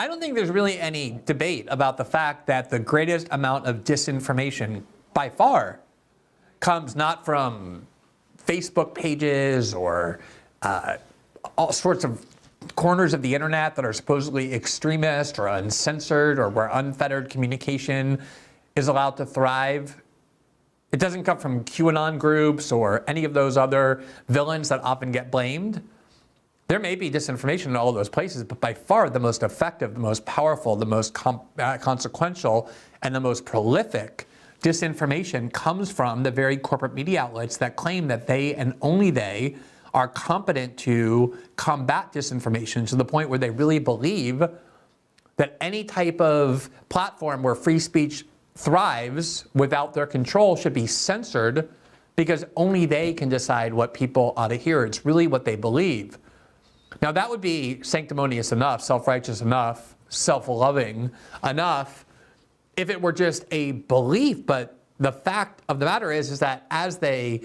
I don't think there's really any debate about the fact that the greatest amount of disinformation by far comes not from Facebook pages or all sorts of corners of the internet that are supposedly extremist or uncensored or where unfettered communication is allowed to thrive. It doesn't come from QAnon groups or any of those other villains that often get blamed. There may be disinformation in all of those places, but by far the most effective, the most powerful, the most consequential, and the most prolific disinformation comes from the very corporate media outlets that claim that they and only they are competent to combat disinformation to the point where they really believe that any type of platform where free speech thrives without their control should be censored because only they can decide what people ought to hear. It's really what they believe. Now, that would be sanctimonious enough, self-righteous enough, self-loving enough if it were just a belief. But the fact of the matter is that as they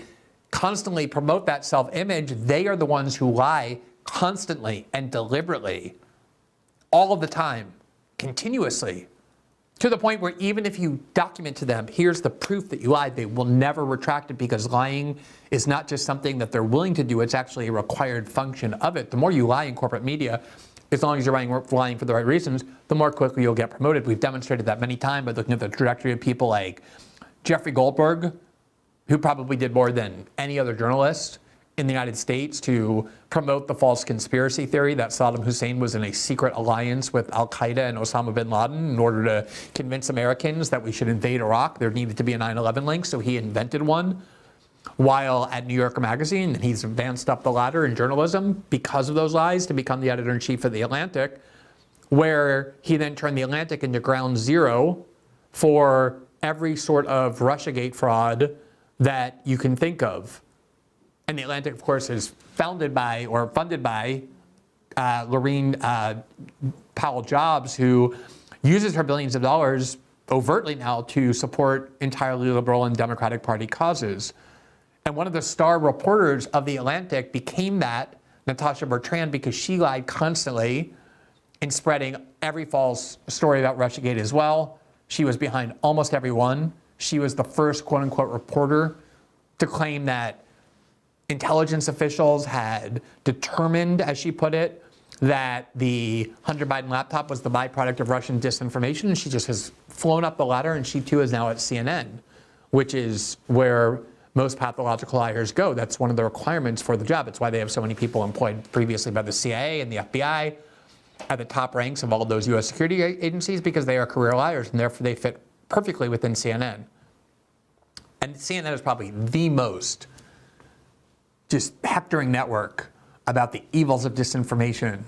constantly promote that self-image, they are the ones who lie constantly and deliberately, all of the time, continuously, to the point where even if you document to them, here's the proof that you lied, they will never retract it because lying is not just something that they're willing to do, it's actually a required function of it. The more you lie in corporate media, as long as you're lying for the right reasons, the more quickly you'll get promoted. We've demonstrated that many times by looking at the trajectory of people like Jeffrey Goldberg, who probably did more than any other journalist in the United States to promote the false conspiracy theory that Saddam Hussein was in a secret alliance with Al-Qaeda and Osama bin Laden in order to convince Americans that we should invade Iraq. There needed to be a 9/11 link, so he invented one while at New Yorker Magazine. And he's advanced up the ladder in journalism because of those lies to become the editor-in-chief of The Atlantic, where he then turned The Atlantic into ground zero for every sort of Russiagate fraud that you can think of. And The Atlantic, of course, is founded by or funded by Laureen Powell Jobs, who uses her billions of dollars overtly now to support entirely liberal and Democratic Party causes. And one of the star reporters of The Atlantic became that, Natasha Bertrand, because she lied constantly in spreading every false story about Russiagate as well. She was behind almost every one. She was the first quote-unquote reporter to claim that intelligence officials had determined, as she put it, that the Hunter Biden laptop was the byproduct of Russian disinformation. And she just has flown up the ladder, and she too is now at CNN, which is where most pathological liars go. That's one of the requirements for the job. It's why they have so many people employed previously by the CIA and the FBI at the top ranks of all of those U.S. security agencies, because they are career liars, and therefore they fit perfectly within CNN. And CNN is probably the most just hectoring network about the evils of disinformation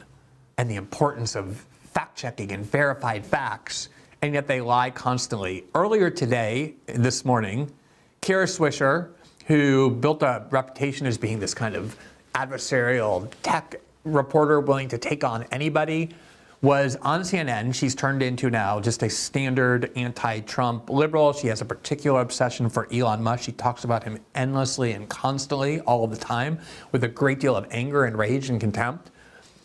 and the importance of fact-checking and verified facts, and yet they lie constantly. Earlier today, this morning, Kara Swisher, who built a reputation as being this kind of adversarial tech reporter willing to take on anybody, was on CNN. She's turned into now just a standard anti-Trump liberal. She has a particular obsession for Elon Musk. She talks about him endlessly and constantly all of the time with a great deal of anger and rage and contempt.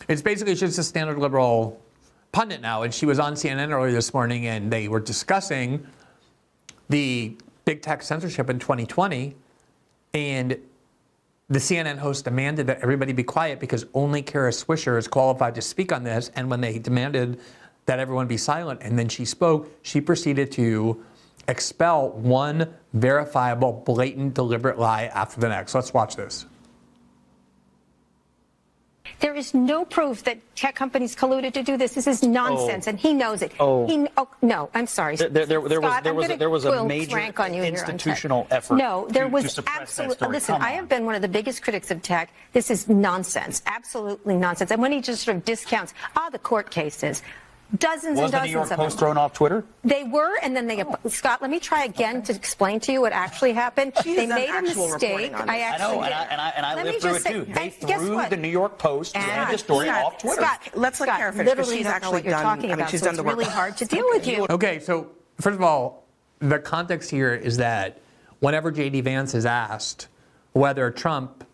It's basically just a standard liberal pundit now. And she was on CNN earlier this morning, and they were discussing the big tech censorship in 2020. And the CNN host demanded that everybody be quiet because only Kara Swisher is qualified to speak on this. And when they demanded that everyone be silent and then she spoke, she proceeded to expel one verifiable, blatant, deliberate lie after the next. Let's watch this. There is no proof that tech companies colluded to do this. This is nonsense, and he knows it. No, I'm sorry. There was a major institutional effort. No, there was absolutely. Listen, I have been one of the biggest critics of tech. This is nonsense, absolutely nonsense. And when he just sort of discounts, the court cases. Dozens and dozens of them. Was the New York Post thrown off Twitter? They were, and then they, Scott, let me try again to explain to you what actually happened. They made a mistake. I know, and I lived through it too. They threw the New York Post and the story off Twitter. Scott, let's let Kara finish, because she's actually done. She's done the work. It's really hard to deal with you. Okay, so first of all, the context here is that whenever J.D. Vance is asked whether Trump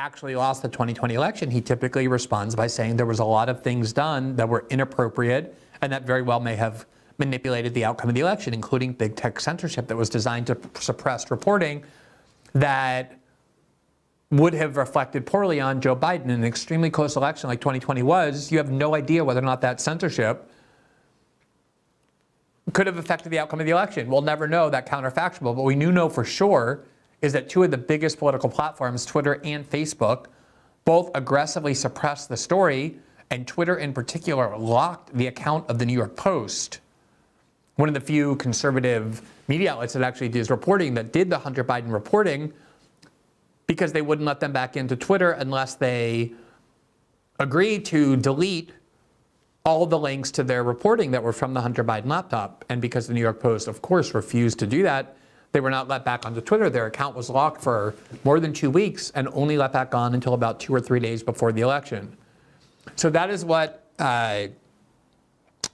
actually lost the 2020 election, he typically responds by saying there was a lot of things done that were inappropriate and that very well may have manipulated the outcome of the election, including big tech censorship that was designed to suppress reporting that would have reflected poorly on Joe Biden in an extremely close election like 2020 was. You have no idea whether or not that censorship could have affected the outcome of the election. We'll never know that counterfactual, but we know for sure is that two of the biggest political platforms, Twitter and Facebook, both aggressively suppressed the story, and Twitter in particular locked the account of the New York Post, one of the few conservative media outlets that actually does reporting, that did the Hunter Biden reporting, because they wouldn't let them back into Twitter unless they agreed to delete all the links to their reporting that were from the Hunter Biden laptop. And because the New York Post, of course, refused to do that, they were not let back onto Twitter. Their account was locked for more than 2 weeks and only let back on until about 2 or 3 days before the election. So that is what the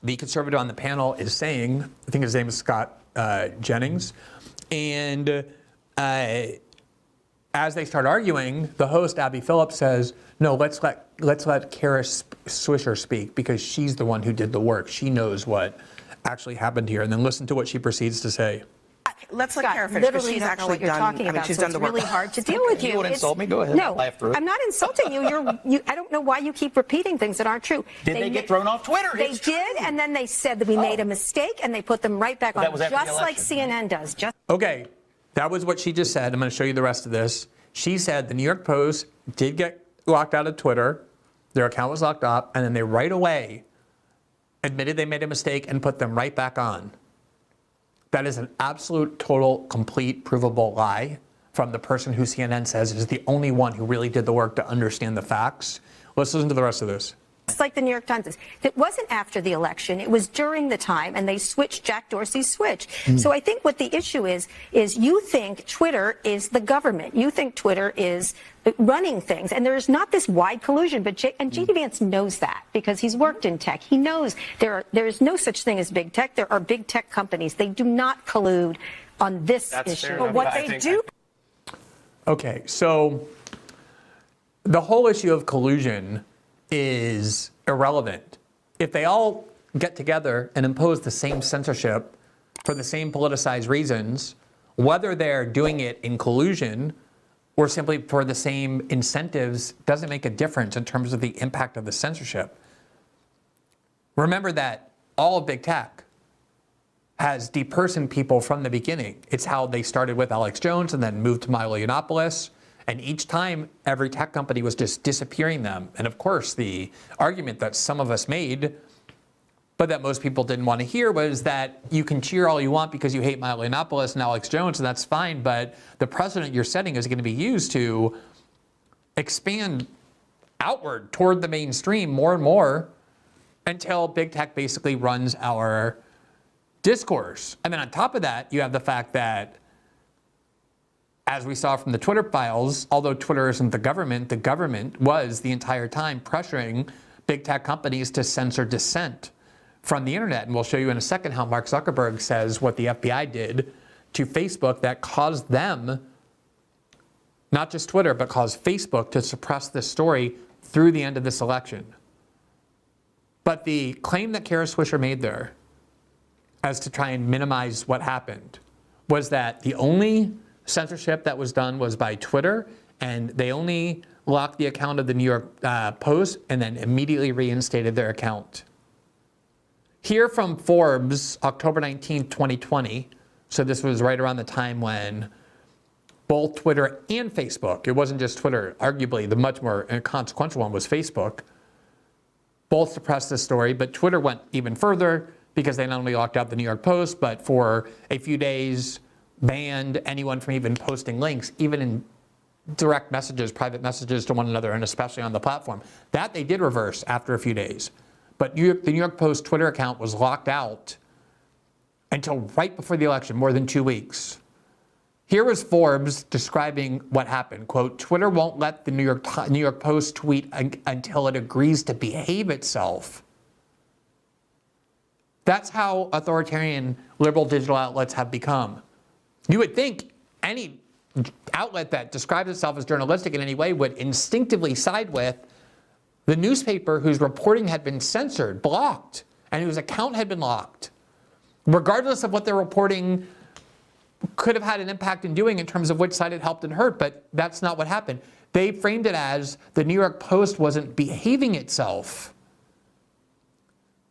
conservative on the panel is saying. I think his name is Scott Jennings. And as they start arguing, the host, Abby Phillips, says, no, let's let Kara Swisher speak because she's the one who did the work. She knows what actually happened here. And then listen to what she procedes to say. Let's let Kara finish because she's actually done. She's done the work. It's really hard to deal with you. You want to insult me? Go ahead. No, Laugh through it. I'm not insulting you. I don't know why you keep repeating things that aren't true. Did they get thrown off Twitter? They did, and then they said that we made a mistake, and they put them right back on, just like CNN does. Okay, that was what she just said. I'm going to show you the rest of this. She said the New York Post did get locked out of Twitter. Their account was locked up, and then they right away admitted they made a mistake and put them right back on. That is an absolute, total, complete, provable lie from the person who CNN says is the only one who really did the work to understand the facts. Let's listen to the rest of this. It's like the New York Times is. It wasn't after the election. It was during the time, and they switched Jack Dorsey's switch. So I think what the issue is you think Twitter is the government. You think Twitter is running things, and there's not this wide collusion. But J.D. Vance knows that because he's worked in tech. He knows there is no such thing as big tech. There are big tech companies. They do not collude on this issue. But what they do. Okay, so the whole issue of collusion is irrelevant. If they all get together and impose the same censorship for the same politicized reasons, whether they're doing it in collusion or simply for the same incentives doesn't make a difference in terms of the impact of the censorship. Remember that all of big tech has depersoned people from the beginning. It's how they started with Alex Jones and then moved to Milo Yiannopoulos. And each time, every tech company was just disappearing them. And of course, the argument that some of us made, but that most people didn't want to hear, was that you can cheer all you want because you hate Milo Yiannopoulos and Alex Jones, and that's fine, but the precedent you're setting is going to be used to expand outward toward the mainstream more and more until big tech basically runs our discourse. And then on top of that, you have the fact that, as we saw from the Twitter files, although Twitter isn't the government was the entire time pressuring big tech companies to censor dissent from the internet. And we'll show you in a second how Mark Zuckerberg says what the FBI did to Facebook that caused them, not just Twitter, but caused Facebook to suppress this story through the end of this election. But the claim that Kara Swisher made there, as to try and minimize what happened, was that the only censorship that was done was by Twitter, and they only locked the account of the New York Post and then immediately reinstated their account. Here from Forbes, October 19th, 2020, so this was right around the time when both Twitter and Facebook, it wasn't just Twitter, arguably the much more consequential one was Facebook, both suppressed this story, but Twitter went even further because they not only locked out the New York Post, but for a few days banned anyone from even posting links, even in direct messages, private messages to one another, and especially on the platform. That they did reverse after a few days. But the New York Post Twitter account was locked out until right before the election, more than 2 weeks. Here was Forbes describing what happened. Quote, Twitter won't let the New York Post tweet until it agrees to behave itself. That's how authoritarian liberal digital outlets have become. You would think any outlet that describes itself as journalistic in any way would instinctively side with the newspaper whose reporting had been censored, blocked, and whose account had been locked, regardless of what their reporting could have had an impact in doing in terms of which side it helped and hurt. But that's not what happened. They framed it as the New York Post wasn't behaving itself.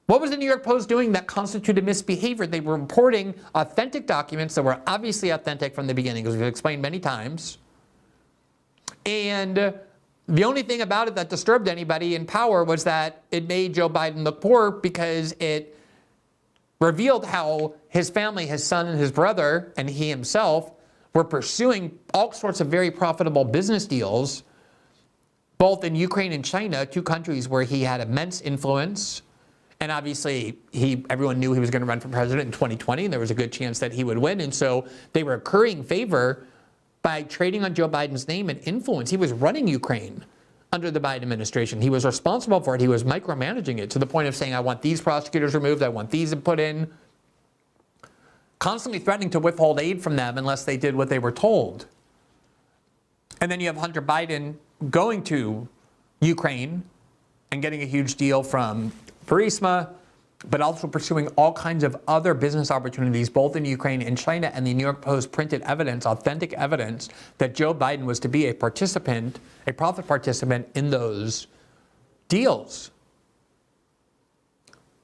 What was the New York Post doing that constituted misbehavior? They were reporting authentic documents that were obviously authentic from the beginning, as we've explained many times. And the only thing about it that disturbed anybody in power was that it made Joe Biden look poor, because it revealed how his family, his son and his brother, and he himself were pursuing all sorts of very profitable business deals, both in Ukraine and China, two countries where he had immense influence. And obviously, everyone knew he was going to run for president in 2020, and there was a good chance that he would win. And so they were currying favor by trading on Joe Biden's name and influence. He was running Ukraine under the Biden administration. He was responsible for it. He was micromanaging it to the point of saying, I want these prosecutors removed, I want these put in. Constantly threatening to withhold aid from them unless they did what they were told. And then you have Hunter Biden going to Ukraine and getting a huge deal from Burisma, but also pursuing all kinds of other business opportunities, both in Ukraine and China. And the New York Post printed evidence, authentic evidence, that Joe Biden was to be a participant, a profit participant in those deals.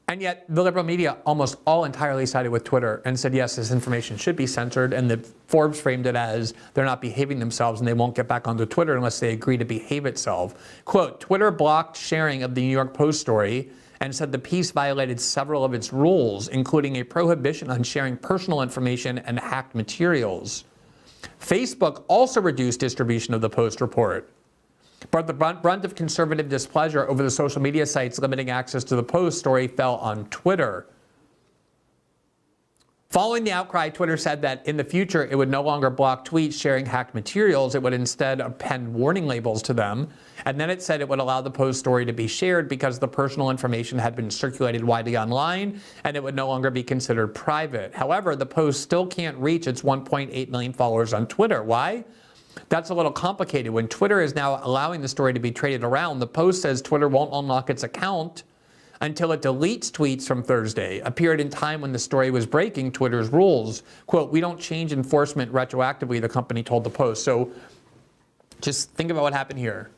And yet the liberal media almost all entirely sided with Twitter and said, yes, this information should be censored. And the Forbes framed it as they're not behaving themselves and they won't get back onto Twitter unless they agree to behave itself. Quote, Twitter blocked sharing of the New York Post story and said the piece violated several of its rules, including a prohibition on sharing personal information and hacked materials. Facebook also reduced distribution of the Post report. But the brunt of conservative displeasure over the social media sites limiting access to the Post story fell on Twitter. Following the outcry, Twitter said that in the future it would no longer block tweets sharing hacked materials. It would instead append warning labels to them. And then it said it would allow the Post story to be shared because the personal information had been circulated widely online, and it would no longer be considered private. However, the Post still can't reach its 1.8 million followers on Twitter. Why? That's a little complicated. When Twitter is now allowing the story to be traded around, the Post says Twitter won't unlock its account until it deletes tweets from Thursday, a period in time when the story was breaking Twitter's rules. Quote, we don't change enforcement retroactively, the company told the Post. So just think about what happened here.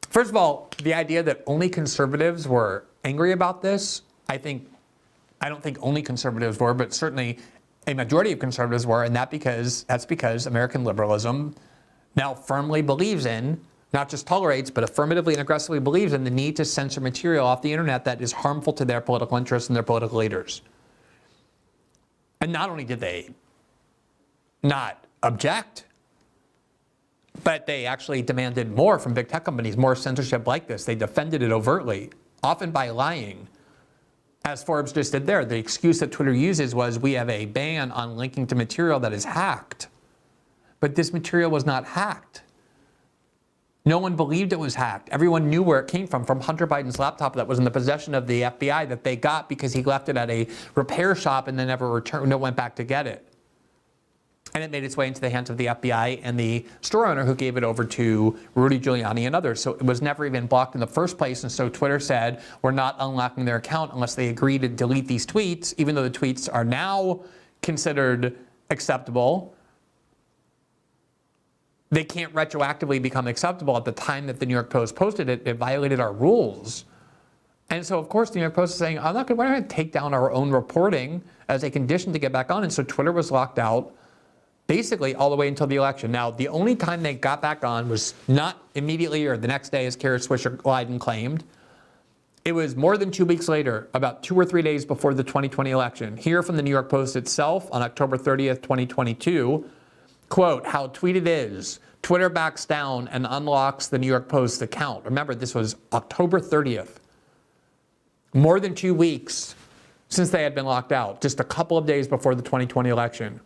First of all, the idea that only conservatives were angry about this, I don't think only conservatives were, but certainly a majority of conservatives were, and that's because American liberalism now firmly believes in, not just tolerates, but affirmatively and aggressively believes in the need to censor material off the internet that is harmful to their political interests and their political leaders. And not only did they not object, but they actually demanded more from big tech companies, more censorship like this. They defended it overtly, often by lying. As Forbes just did there, the excuse that Twitter uses was, we have a ban on linking to material that is hacked. But this material was not hacked. No one believed it was hacked. Everyone knew where it came from Hunter Biden's laptop that was in the possession of the FBI that they got because he left it at a repair shop and then never returned, no went back to get it. And it made its way into the hands of the FBI and the store owner who gave it over to Rudy Giuliani and others. So it was never even blocked in the first place. And so Twitter said, we're not unlocking their account unless they agree to delete these tweets, even though the tweets are now considered acceptable. They can't retroactively become acceptable. At the time that the New York Post posted it, it violated our rules. And so, of course, the New York Post is saying, we're not going to take down our own reporting as a condition to get back on. And so Twitter was locked out basically all the way until the election. Now, the only time they got back on was not immediately or the next day, as Kara Swisher Biden claimed. It was more than 2 weeks later, about 2 or 3 days before the 2020 election. Here from the New York Post itself on October 30th, 2022, quote, how tweeted is, Twitter backs down and unlocks the New York Post account. Remember, this was October 30th. More than 2 weeks since they had been locked out, just a couple of days before the 2020 election.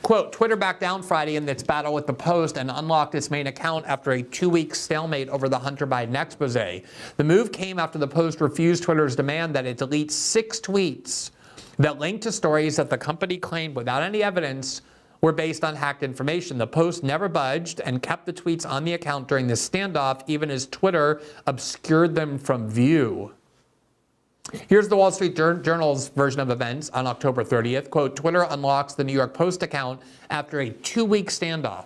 Quote, Twitter backed down Friday in its battle with the Post and unlocked its main account after a 2-week stalemate over the Hunter Biden expose. The move came after the Post refused Twitter's demand that it delete 6 tweets that linked to stories that the company claimed without any evidence were based on hacked information. The Post never budged and kept the tweets on the account during this standoff, even as Twitter obscured them from view. Here's the Wall Street Journal's version of events on October 30th. Quote, Twitter unlocks the New York Post account after a 2-week standoff.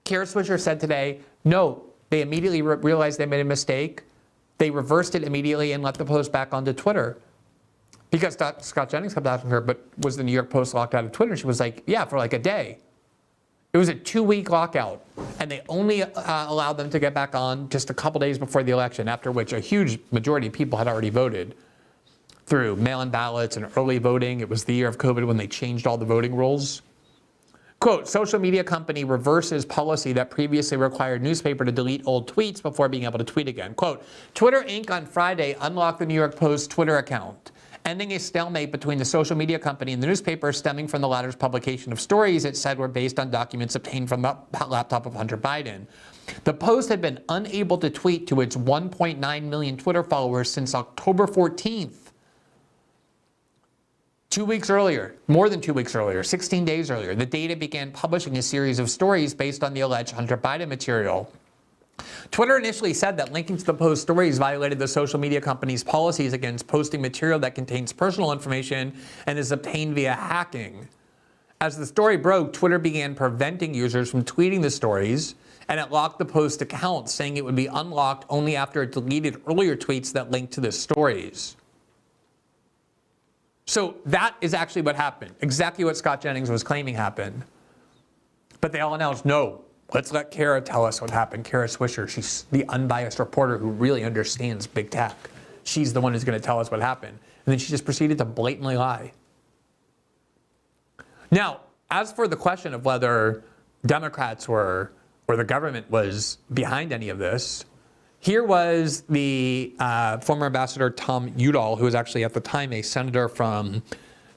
Kara Swisher said today, no, they immediately realized they made a mistake. They reversed it immediately and let the Post back onto Twitter. Because Scott Jennings kept asking her, but was the New York Post locked out of Twitter? And she was like, yeah, for like a day. It was a 2-week lockout. And they only allowed them to get back on just a couple days before the election, after which a huge majority of people had already voted through mail-in ballots and early voting. It was the year of COVID when they changed all the voting rules. Quote, social media company reverses policy that previously required newspaper to delete old tweets before being able to tweet again. Quote, Twitter Inc. on Friday unlocked the New York Post Twitter account, ending a stalemate between the social media company and the newspaper stemming from the latter's publication of stories it said were based on documents obtained from the laptop of Hunter Biden. The Post had been unable to tweet to its 1.9 million Twitter followers since October 14th. 2 weeks earlier, more than 2 weeks earlier, 16 days earlier, the data began publishing a series of stories based on the alleged Hunter Biden material. Twitter initially said that linking to the Post stories violated the social media company's policies against posting material that contains personal information and is obtained via hacking. As the story broke, Twitter began preventing users from tweeting the stories, and it locked the Post account, saying it would be unlocked only after it deleted earlier tweets that linked to the stories. So that is actually what happened. Exactly what Scott Jennings was claiming happened. But they all announced, no, let's let Kara tell us what happened. Kara Swisher, she's the unbiased reporter who really understands big tech. She's the one who's going to tell us what happened. And then she just proceeded to blatantly lie. Now, as for the question of whether Democrats were, or the government was behind any of this, here was the former Ambassador Tom Udall, who was actually at the time a senator from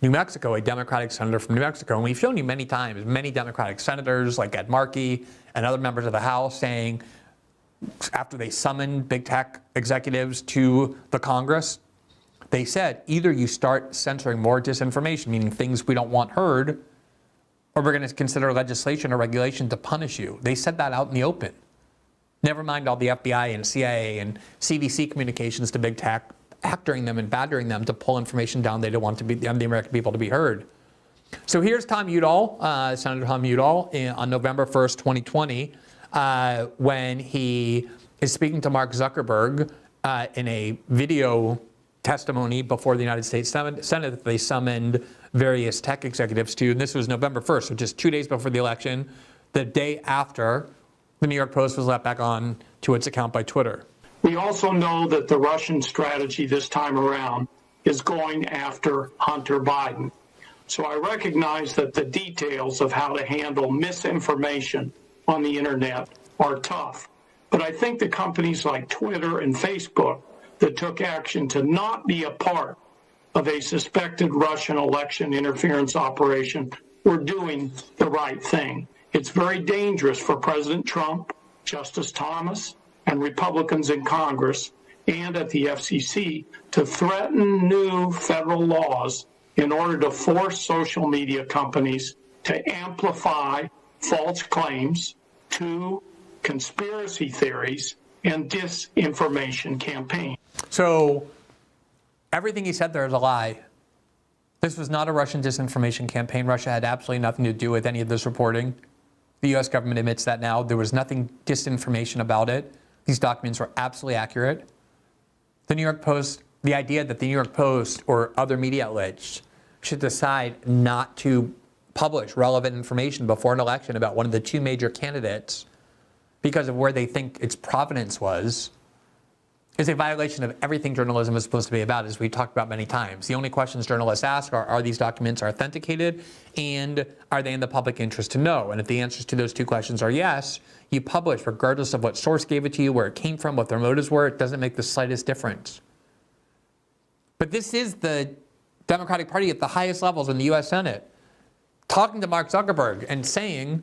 New Mexico, a Democratic senator from New Mexico. And we've shown you many times, many Democratic senators like Ed Markey and other members of the House saying, after they summoned big tech executives to the Congress, they said, either you start censoring more disinformation, meaning things we don't want heard, or we're going to consider legislation or regulation to punish you. They said that out in the open. Never mind all the FBI and CIA and CDC communications to big tech, hectoring them and badgering them to pull information down they don't want to be the American people to be heard. So here's Tom Udall, Senator Tom Udall, on November 1st, 2020, when he is speaking to Mark Zuckerberg in a video testimony before the United States Senate that they summoned various tech executives to. And this was November 1st, so just 2 days before the election, the day after the New York Post was let back on to its account by Twitter. We also know that the Russian strategy this time around is going after Hunter Biden. So I recognize that the details of how to handle misinformation on the internet are tough. But I think the companies like Twitter and Facebook that took action to not be a part of a suspected Russian election interference operation were doing the right thing. It's very dangerous for President Trump, Justice Thomas, and Republicans in Congress and at the FCC to threaten new federal laws in order to force social media companies to amplify false claims, to conspiracy theories, and disinformation campaigns. So everything he said there is a lie. This was not a Russian disinformation campaign. Russia had absolutely nothing to do with any of this reporting. The U.S. government admits that now. There was nothing disinformation about it. These documents were absolutely accurate. The New York Post, the idea that the New York Post or other media outlets should decide not to publish relevant information before an election about one of the two major candidates because of where they think its provenance was, is a violation of everything journalism is supposed to be about, as we talked about many times. The only questions journalists ask are these documents authenticated, and are they in the public interest to know? And if the answers to those two questions are yes, you publish regardless of what source gave it to you, where it came from, what their motives were. It doesn't make the slightest difference. But this is the Democratic Party at the highest levels in the U.S. Senate talking to Mark Zuckerberg and saying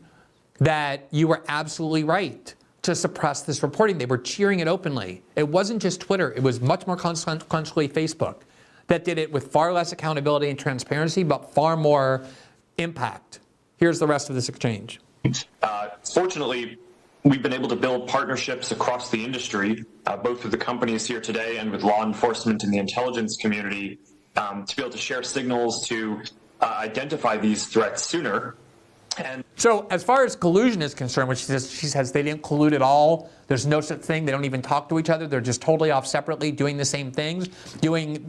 that you were absolutely right to suppress this reporting. They were cheering it openly. It wasn't just Twitter. It was much more consequentially Facebook that did it with far less accountability and transparency, but far more impact Here's the rest of this exchange. Fortunately, we've been able to build partnerships across the industry, both with the companies here today and with law enforcement and the intelligence community, to be able to share signals to identify these threats sooner. And so as far as collusion is concerned, which she says they didn't collude at all, there's no such thing, they don't even talk to each other, they're just totally off separately, doing the same things, doing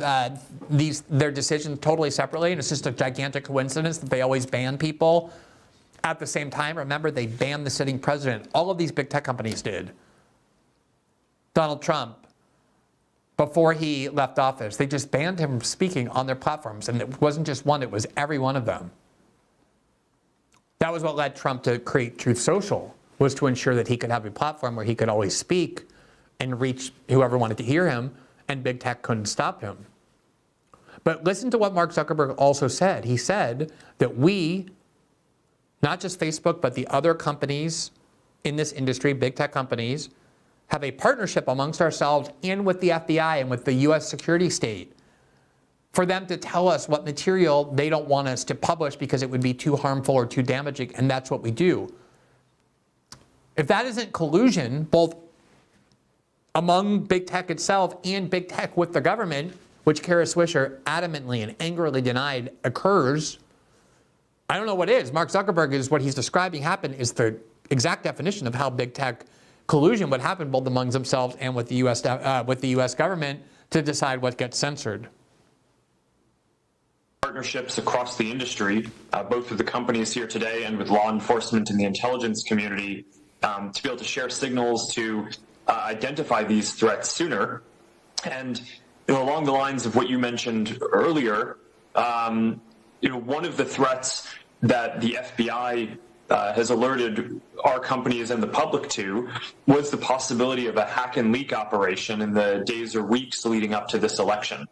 their decisions totally separately, and it's just a gigantic coincidence that they always ban people at the same time. Remember, they banned the sitting president. All of these big tech companies did. Donald Trump, before he left office, they just banned him from speaking on their platforms, and it wasn't just one, it was every one of them. That was what led Trump to create Truth Social, was to ensure that he could have a platform where he could always speak and reach whoever wanted to hear him, and big tech couldn't stop him. But listen to what Mark Zuckerberg also said. He said that we, not just Facebook, but the other companies in this industry, big tech companies, have a partnership amongst ourselves and with the FBI and with the US security state for them to tell us what material they don't want us to publish because it would be too harmful or too damaging, and that's what we do. If that isn't collusion, both among big tech itself and big tech with the government, which Kara Swisher adamantly and angrily denied occurs, I don't know what is. Mark Zuckerberg is what he's describing happened is the exact definition of how big tech collusion would happen both among themselves and with the U.S. government to decide what gets censored. Partnerships across the industry, both with the companies here today and with law enforcement and the intelligence community, to be able to share signals to identify these threats sooner. And along the lines of what you mentioned earlier, one of the threats that the FBI has alerted our companies and the public to was the possibility of a hack and leak operation in the days or weeks leading up to this election.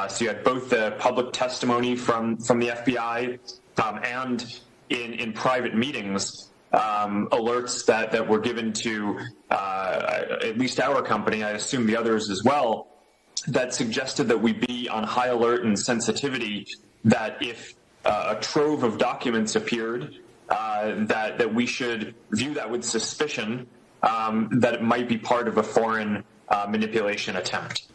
So you had both the public testimony from the FBI and in private meetings, alerts that were given to at least our company, I assume the others as well, that suggested that we be on high alert and sensitivity, that if a trove of documents appeared, that we should view that with suspicion, that it might be part of a foreign manipulation attempt.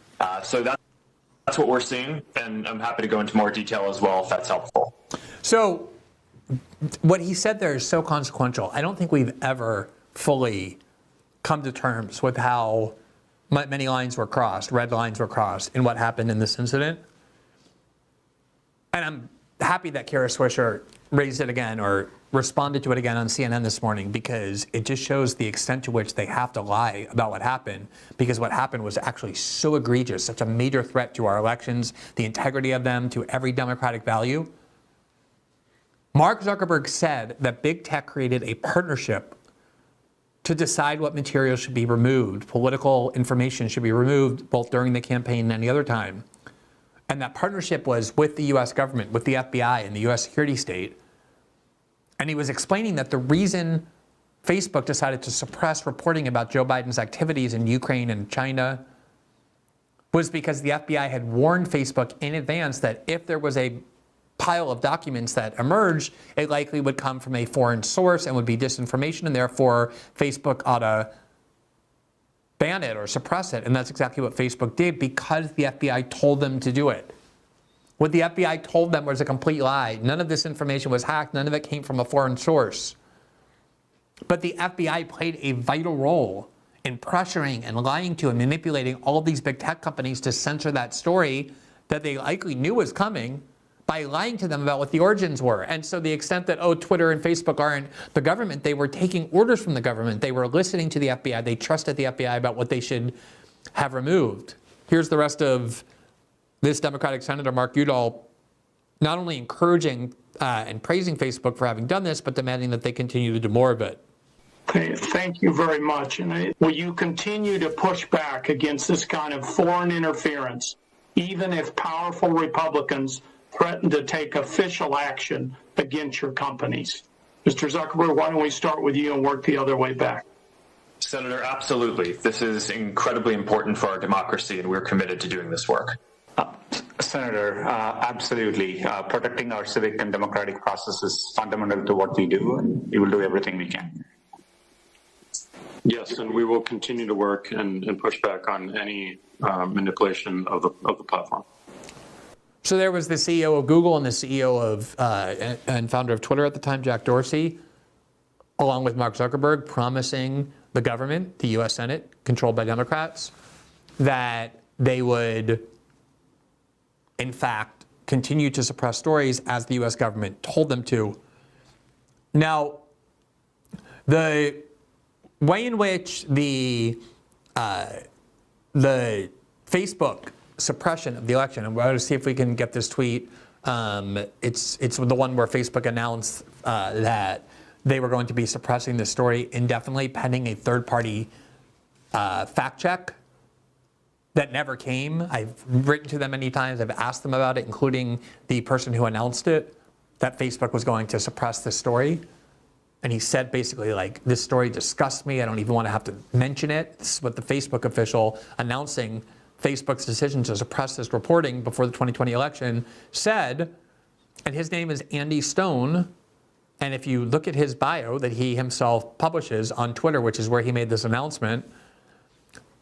So that's what we're seeing, and I'm happy to go into more detail as well if that's helpful. So what he said there is so consequential. I don't think we've ever fully come to terms with how many lines were crossed, red lines were crossed in what happened in this incident. And I'm happy that Kara Swisher raised it again or responded to it again on CNN this morning, because it just shows the extent to which they have to lie about what happened, because what happened was actually so egregious, such a major threat to our elections, the integrity of them, to every democratic value. Mark Zuckerberg said that big tech created a partnership to decide what material should be removed, political information should be removed both during the campaign and any other time. And that partnership was with the US government, with the FBI and the US security state. And he was explaining that the reason Facebook decided to suppress reporting about Joe Biden's activities in Ukraine and China was because the FBI had warned Facebook in advance that if there was a pile of documents that emerged, it likely would come from a foreign source and would be disinformation, and therefore Facebook ought to ban it or suppress it. And that's exactly what Facebook did, because the FBI told them to do it. What the FBI told them was a complete lie. None of this information was hacked. None of it came from a foreign source. But the FBI played a vital role in pressuring and lying to and manipulating all of these big tech companies to censor that story that they likely knew was coming, by lying to them about what the origins were. And so the extent that, Twitter and Facebook aren't the government, they were taking orders from the government. They were listening to the FBI. They trusted the FBI about what they should have removed. Here's the rest of this Democratic Senator, Mark Udall, not only encouraging and praising Facebook for having done this, but demanding that they continue to do more of it. Okay, thank you very much. And will you continue to push back against this kind of foreign interference, even if powerful Republicans threaten to take official action against your companies? Mr. Zuckerberg, why don't we start with you and work the other way back? Senator, absolutely. This is incredibly important for our democracy, and we're committed to doing this work. Senator, absolutely. Protecting our civic and democratic process is fundamental to what we do, and we will do everything we can. Yes, and we will continue to work and push back on any manipulation of the platform. So there was the CEO of Google and the CEO of and founder of Twitter at the time, Jack Dorsey, along with Mark Zuckerberg, promising the government, the U.S. Senate, controlled by Democrats, that they would, in fact, continue to suppress stories as the U.S. government told them to. Now, the way in which the Facebook suppression of the election, and we're going to see if we can get this tweet. It's the one where Facebook announced that they were going to be suppressing the story indefinitely pending a third-party fact check that never came. I've written to them many times. I've asked them about it, including the person who announced it, that Facebook was going to suppress this story. And he said basically, like, this story disgusts me. I don't even want to have to mention it. This is what the Facebook official announcing Facebook's decision to suppress this reporting before the 2020 election said. And his name is Andy Stone. And if you look at his bio that he himself publishes on Twitter, which is where he made this announcement,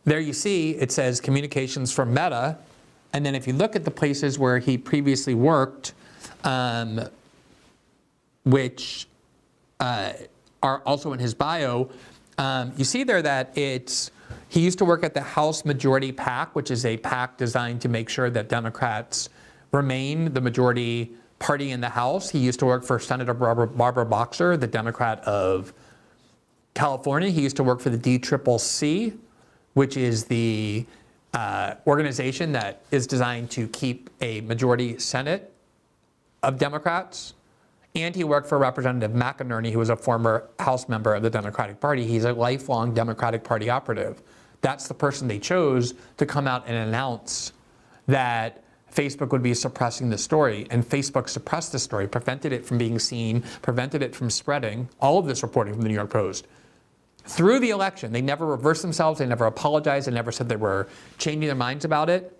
there you see it says communications from Meta. And then if you look at the places where he previously worked, which are also in his bio, you see there that he used to work at the House Majority PAC, which is a PAC designed to make sure that Democrats remain the majority party in the House. He used to work for Senator Barbara Boxer, the Democrat of California. He used to work for the DCCC, which is the organization that is designed to keep a majority Senate of Democrats. And he worked for Representative McInerney, who was a former House member of the Democratic Party. He's a lifelong Democratic Party operative. That's the person they chose to come out and announce that Facebook would be suppressing the story. And Facebook suppressed the story, prevented it from being seen, prevented it from spreading. All of this reporting from the New York Post. Through the election, they never reversed themselves, they never apologized, they never said they were changing their minds about it.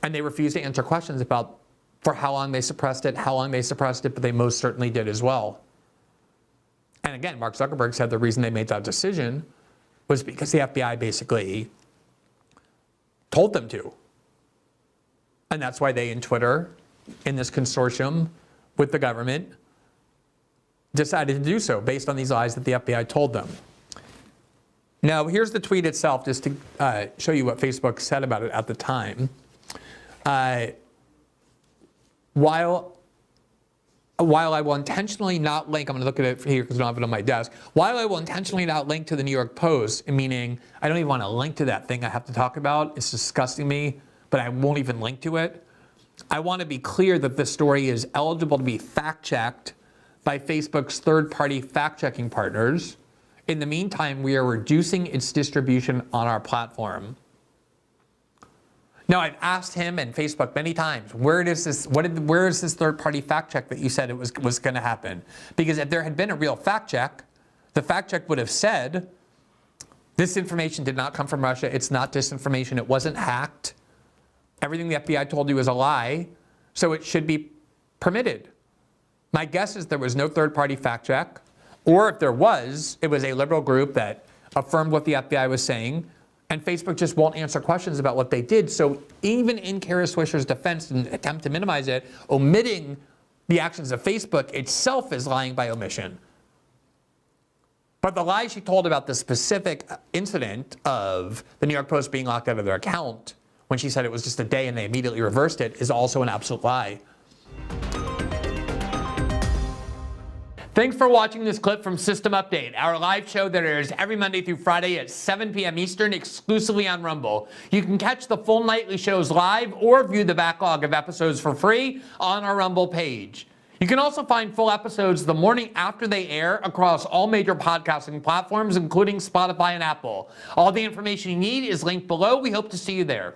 And they refused to answer questions about for how long they suppressed it, but they most certainly did as well. And again, Mark Zuckerberg said the reason they made that decision was because the FBI basically told them to. And that's why they, in Twitter, in this consortium with the government, decided to do so based on these lies that the FBI told them. Now, here's the tweet itself, just to show you what Facebook said about it at the time. While I will intentionally not link, I'm going to look at it here because I don't have it on my desk. While I will intentionally not link to the New York Post, meaning I don't even want to link to that thing I have to talk about. It's disgusting me, but I won't even link to it. I want to be clear that this story is eligible to be fact-checked by Facebook's third-party fact-checking partners. In the meantime, we are reducing its distribution on our platform. Now, I've asked him and Facebook many times, where is this third-party fact check that you said it was going to happen? Because if there had been a real fact check, the fact check would have said, this information did not come from Russia. It's not disinformation. It wasn't hacked. Everything the FBI told you is a lie, so it should be permitted. My guess is there was no third-party fact check, or if there was, it was a liberal group that affirmed what the FBI was saying, and Facebook just won't answer questions about what they did. So even in Kara Swisher's defense and attempt to minimize it, omitting the actions of Facebook itself is lying by omission. But the lie she told about the specific incident of the New York Post being locked out of their account when she said it was just a day and they immediately reversed it is also an absolute lie. Thanks for watching this clip from System Update, our live show that airs every Monday through Friday at 7 p.m. Eastern exclusively on Rumble. You can catch the full nightly shows live or view the backlog of episodes for free on our Rumble page. You can also find full episodes the morning after they air across all major podcasting platforms, including Spotify and Apple. All the information you need is linked below. We hope to see you there.